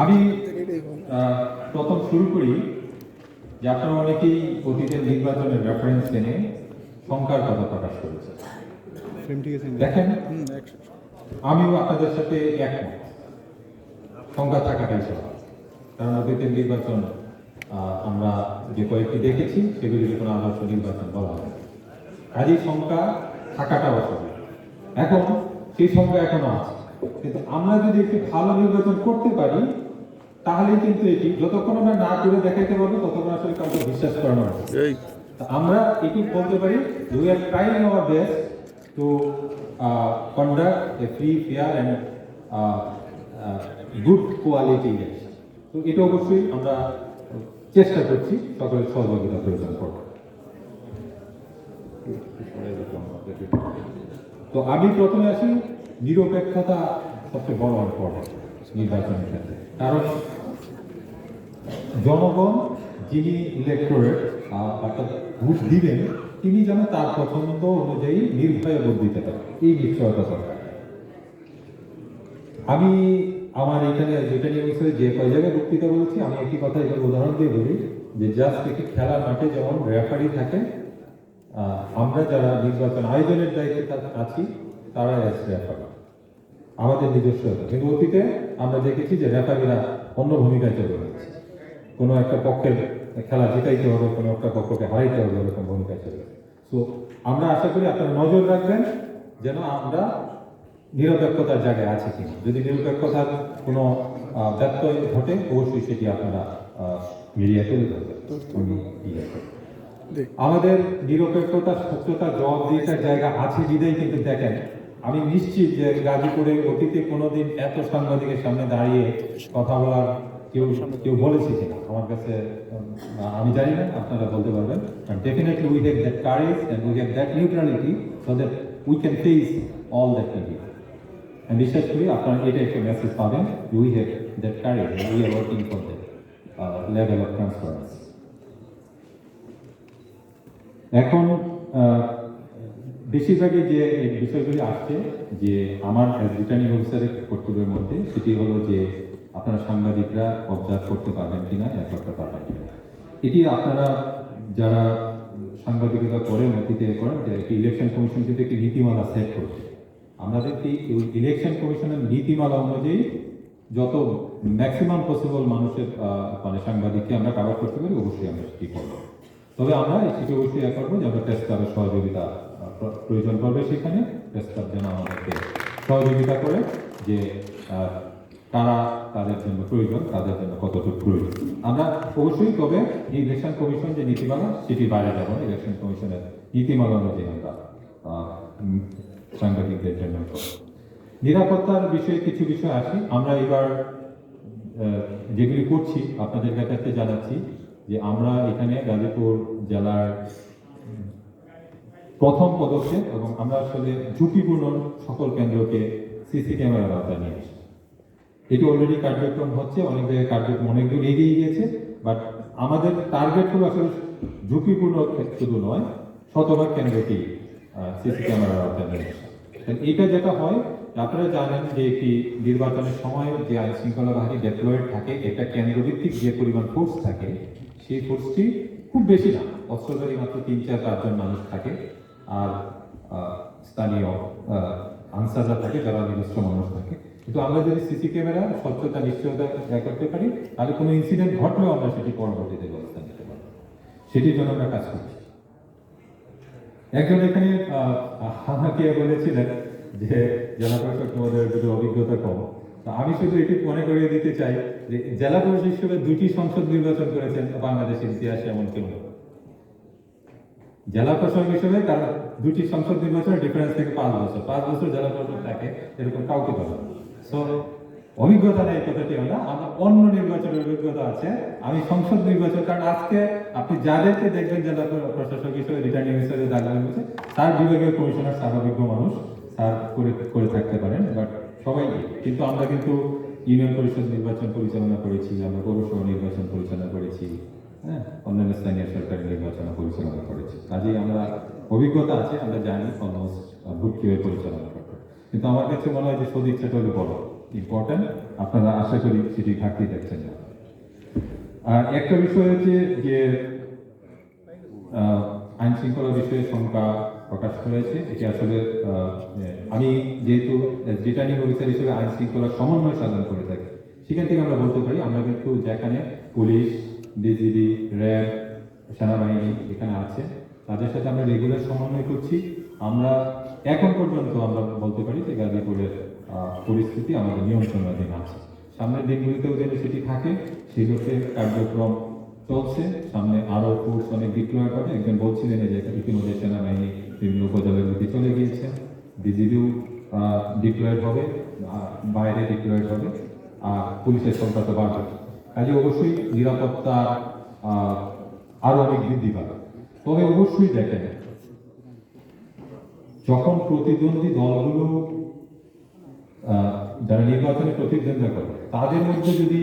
আমি প্রথম শুরু করি যে আপনারা অনেকেই অতীতের নির্বাচনের রেফারেন্স এনে সংখ্যার কথা প্রকাশ করেছে। দেখেন, আমিও আপনাদের সাথে একমত, সংখ্যা থাকাটাই স্বাভাবিক। কারণ অতীতের নির্বাচন আমরা যে কয়েকটি দেখেছি সেগুলিকে কোনো আদর্শ নির্বাচন বলা হয়। কাজেই সংখ্যা থাকাটা অস্বাভাবিক। এখন সেই সংখ্যা এখনো আছে, কিন্তু আমরা যদি একটি ভালো নির্বাচন করতে পারি তাহলে কিন্তু এটি যতক্ষণ আমরা না করে দেখাইতে পারবো ততক্ষণ আসলে কাউকে বিশ্বাস করানো হবে। আমরা এটি বলতে পারি we are trying our best to conduct A free fair and good quality election. তো এটা অবশ্যই আমরা চেষ্টা করছি, সকলের সহযোগিতা প্রয়োজন পড়বে। তো আমি প্রথমে আসি, নিরপেক্ষতা সবচেয়ে বড় ইম্পর্টেন্ট নির্বাচনের ক্ষেত্রে। কারণ জনগণ যিনি ইলেকটোরেট অর্থাৎ ভোট দিবেন তিনি যেন তার পছন্দ অনুযায়ী নির্ভয়ে ভোট দিতে পারেন, এই নিশ্চয়তা দরকার। আমি আমার এখানে যেটা নিয়ে বলছি যে কয় জায়গায় বক্তৃতা বলেছি, আমি একটি কথা এখানে উদাহরণ দিয়ে বলি যে জাস্ট একটি খেলার মাঠে যেমন রেফারি থাকে, আমরা যারা নির্বাচন আয়োজনের দায়িত্বে আছি তারা রেফারি আমাদের নিজস্ব। কিন্তু অতীতে আমরা দেখেছি যে রেফারিরা অন্য ভূমিকায় চলে গেছে, কোনো একটা পক্ষের খেলা জিতাইতে হবে, কোনো একটা পক্ষকে হারাইতে হবে, এরকম ভূমিকায় চলে গেছে। সো আমরা আশা করি আপনারা নজর রাখবেন যেন আমরা নিরপেক্ষতার জায়গায় আছে কিনা। যদি নিরপেক্ষতার কোনো ব্যত্যয় ঘটে অবশ্যই সেটি আপনারা মিডিয়া তুলে ধরবেন। আমাদের নিরপেক্ষতা, স্বচ্ছতা, জবাবদিহিতার জায়গা আছে বিদায় কিন্তু দেখেন, আমি নিশ্চিত যে গাজীপুরে অতীতে কোনোদিন এত সাংবাদিকের সামনে দাঁড়িয়ে কথা বলার কেউ বলেছে কিনা আমার কাছে আমি জানি না, আপনারা বলতে পারবেন। Definitely we have that courage and we have that neutrality so that we can face all that media. আমি বিশ্বাস করি আপনারা এটা একটা মেসেজ পাবেন, we have that courage and we are working for that level of transparency. এখন বেশিরভাগই যে বিষয়গুলি আসছে যে আমার রিটার্নিং অফিসারের কর্তব্যের মধ্যে, সেটি হলো যে আপনারা সাংবাদিকরা অবজার্ভ করতে পারবেন কিনা, করতে পারবেন কিনা। এটি আপনারা যারা সাংবাদিকতা করেন, অতীতে করেন, যে একটি ইলেকশন কমিশন কিন্তু একটি নীতিমালা সেট করছে। আমাদের কি ইলেকশন কমিশনের নীতিমালা অনুযায়ী যত ম্যাক্সিমাম পসিবল মানুষের মানে সাংবাদিককে আমরা কাভার করতে পারি, অবশ্যই আমরা সেটি করবো। তবে আমরা সেটি অবশ্যই করবো যে আমরা প্রেস ক্লাবের সহযোগিতা প্রয়োজন করবে, সেখানে প্রেস ক্লাব যেন আমাদেরকে সহযোগিতা করে যে কারা তাদের জন্য প্রয়োজন, তাদের জন্য কতটুকু প্রয়োজন। আমরা অবশ্যই তবে ইলেকশন কমিশন যে নীতিমালা সেটির বাইরে যাব না, ইলেকশন কমিশনের নীতিমালা অনুযায়ী আমরা সাংবাদিকদের জন্য। নিরাপত্তার বিষয়ে কিছু বিষয় আসি। আমরা এবার যেগুলি করছি আপনাদের কাছে জানাচ্ছি যে আমরা এখানে গাজীপুর জেলার প্রথম পদক্ষেপ এবং আমরা আসলে ঝুঁকিপূর্ণ সকল কেন্দ্রকে সিসি ক্যামেরার আওতায় নিয়ে আসি। এটি অলরেডি কার্যক্রম হচ্ছে, অনেক জায়গায় কার্যক্রম অনেক দূর এগিয়ে গিয়েছে, বাট আমাদের টার্গেট হলো আসলে ঝুঁকিপূর্ণ শুধু নয়, শতভাগ কেন্দ্রটি সিসি ক্যামেরার আওতায় নিয়ে আসা। এটা যেটা হয়, আপনারা জানেন যে একটি নির্বাচনের সময় যে আইন শৃঙ্খলা বাহিনী ডেপ্লয়েড থাকে, একটা কেন্দ্রভিত্তিক যে পরিমাণ ফোর্স থাকে সেই ফোর্সটি খুব বেশি না, অস্ত্রধারী মাত্র 3-4 জন মানুষ থাকে, আর স্থানীয় আনসাররা থাকে যারা নিজস্ব মানুষ থাকে। কিন্তু আমরা যদি সিসি ক্যামেরা স্বচ্ছতা নিশ্চয়তা করতে পারি তাহলে কোনো ইনসিডেন্ট ঘটলেও আমরা সেটি পরবর্তীতে ব্যবস্থা নিতে পারবো, সেটির জন্য আমরা কাজ করছি। একজন এখানে আমাকে বলেছিলেন যে জেলা প্রশাসক মহোদয়ের যদি অভিজ্ঞতা কম, আমি শুধু এটি মনে করিয়ে দিতে চাই যে জেলা প্রশাসক হিসেবে 2টি সংসদ নির্বাচন করেছেন বাংলাদেশের ইতিহাসে এমন কেউ নেই। জেলা প্রশাসক হিসেবে তার 2টি সংসদ নির্বাচনের ডিফারেন্স থেকে 5 বছর জেলা প্রশাসক থাকে, এরকম কাউকে পাবেন। সো অভিজ্ঞতা নেই কথাটি হলো, আমার অন্য নির্বাচনের অভিজ্ঞতা আছে। আমি সংসদ নির্বাচন, কারণ আজকে আপনি যাদেরকে দেখবেন জেলা প্রশাসক হিসেবে রিটার্নিং হিসেবে দাঁড়িয়ে হয়েছে, তার বিভাগীয় কমিশনার স্বাভাবিক মানুষ, তার করে থাকতে পারেন, বাট সবাই। কিন্তু আমরা কিন্তু ইউনিয়ন পরিষদ নির্বাচন পরিচালনা করেছি, আমরা পৌরসভা নির্বাচন পরিচালনা করেছি, হ্যাঁ, অন্যান্য স্থানীয় সরকারি নির্বাচন পরিচালনা করেছি। কাজেই আমরা অভিজ্ঞতা আছে, আমরা জানি অলমোস্ট ভোট কিভাবে পরিচালনা করতে। কিন্তু আমার কাছে মনে হয় যে সদিচ্ছাটা হলে বড়। ইম্পর্ট্যান্ট। আপনারা আশা করি সেটি ঘাটতি দেখছেন না। আর একটা বিষয় হচ্ছে যে আইন শৃঙ্খলা বিষয়ে শঙ্কা প্রকাশ করেছে। এটি আসলে আমি যেহেতু রিটার্নিং অফিসার হিসেবে আইন শৃঙ্খলা সমন্বয় সাধন করে থাকি, সেখান থেকে আমরা বলতে পারি আমরা কিন্তু যেখানে পুলিশ, বিজিবি, র্যাব, সেনাবাহিনী এখানে আছে, তাদের সাথে আমরা রেগুলার সমন্বয় করছি। আমরা এখন পর্যন্ত আমরা বলতে পারি যে গাজীপুরের পরিস্থিতি আমাদের নিয়ন্ত্রণাধীন আছে। সামনের দিনগুলিতেও যেন সেটি থাকে, সেই লক্ষ্যে কার্যক্রম চলছে। সামনে আরো ফোর্স অনেক ডিপ্লয় হবে। একজন বলছিলেন যে ইতিমধ্যে সেনাবাহিনী বিভিন্ন উপজেলাগুলিতে চলে গিয়েছে, বিজিবিও ডিপ্লয়েড হবে, বাইরে ডিপ্লয়েড হবে, আর পুলিশের সংখ্যা তো বাড়বে। কাজে অবশ্যই নিরাপত্তা আরো অনেক বৃদ্ধি পাবে। তবে অবশ্যই দেখেন, যখন প্রতিদ্বন্দ্বী দলগুলো যারা নির্বাচনে প্রতিদ্বন্দ্বিতা করে তাদের মধ্যে যদি